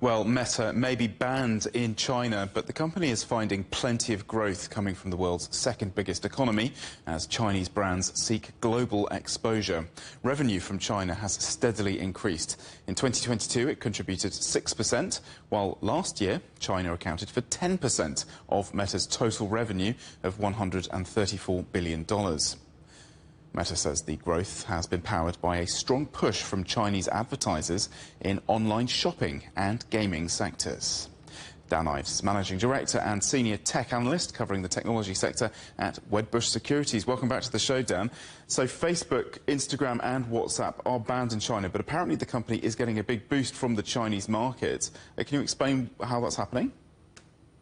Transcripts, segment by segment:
Well, Meta may be banned in China, but the company is finding plenty of growth coming from the world's second biggest economy as Chinese brands seek global exposure. Revenue from China has steadily increased. In 2022, it contributed 6%, while last year, China accounted for 10% of Meta's total revenue of $134 billion. Meta says the growth has been powered by a strong push from Chinese advertisers in online shopping and gaming sectors. Dan Ives, Managing Director and Senior Tech Analyst covering the technology sector at Wedbush Securities. Welcome back to the show, Dan. So Facebook, Instagram and WhatsApp are banned in China, but apparently the company is getting a big boost from the Chinese market. Can you explain how that's happening?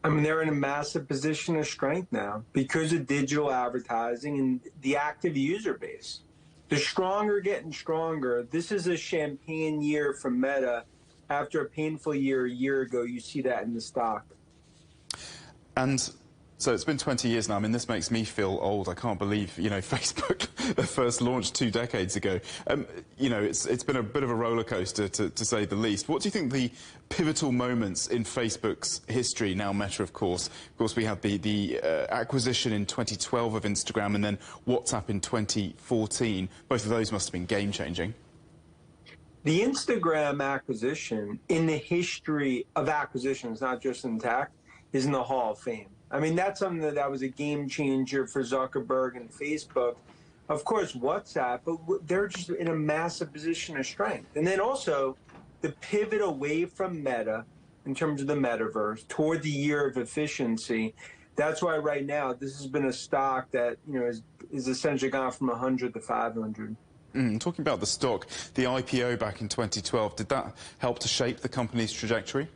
I mean, they're in a massive position of strength now because of digital advertising and the active user base. The stronger getting stronger. This is a champagne year for Meta. After a painful year a year ago, you see that in the stock. And so it's been 20 years now. I mean, this makes me feel old. I can't believe, Facebook first launched 2 decades ago. It's been a bit of a roller coaster, to say the least. What do you think the pivotal moments in Facebook's history, now Meta, of course? Of course, we had the acquisition in 2012 of Instagram and then WhatsApp in 2014. Both of those must have been game-changing. The Instagram acquisition in the history of acquisitions, not just in tech, is in the Hall of Fame. I mean, that's something that was a game changer for Zuckerberg and Facebook. Of course, WhatsApp, but they're just in a massive position of strength. And then also the pivot away from Meta in terms of the metaverse toward the year of efficiency. That's why right now this has been a stock that is essentially gone from 100 to 500. Talking about the stock, the IPO back in 2012, did that help to shape the company's trajectory?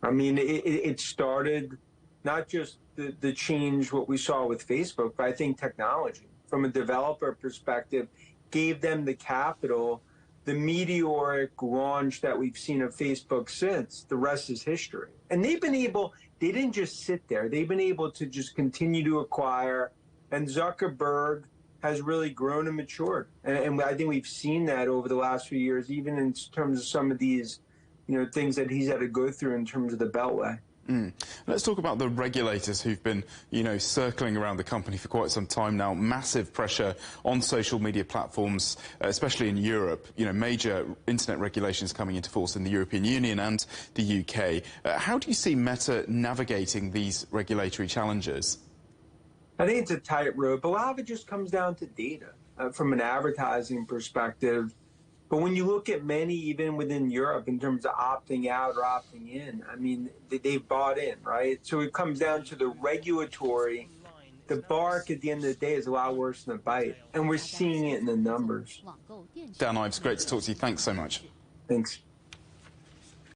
I mean, it started not just the change what we saw with Facebook, but I think technology from a developer perspective gave them the capital, the meteoric launch that we've seen of Facebook since. The rest is history. And they didn't just sit there. They've been able to just continue to acquire, and Zuckerberg has really grown and matured. And I think we've seen that over the last few years, even in terms of some of these things that he's had to go through in terms of the Beltway. Let's talk about the regulators who've been, circling around the company for quite some time now. Massive pressure on social media platforms, especially in Europe. Major internet regulations coming into force in the European Union and the UK. How do you see Meta navigating these regulatory challenges? I think it's a tightrope. A lot of it just comes down to data from an advertising perspective. But when you look at many, even within Europe, in terms of opting out or opting in, I mean, they've bought in, right? So it comes down to the regulatory. The bark at the end of the day is a lot worse than the bite. And we're seeing it in the numbers. Dan Ives, great to talk to you. Thanks so much. Thanks.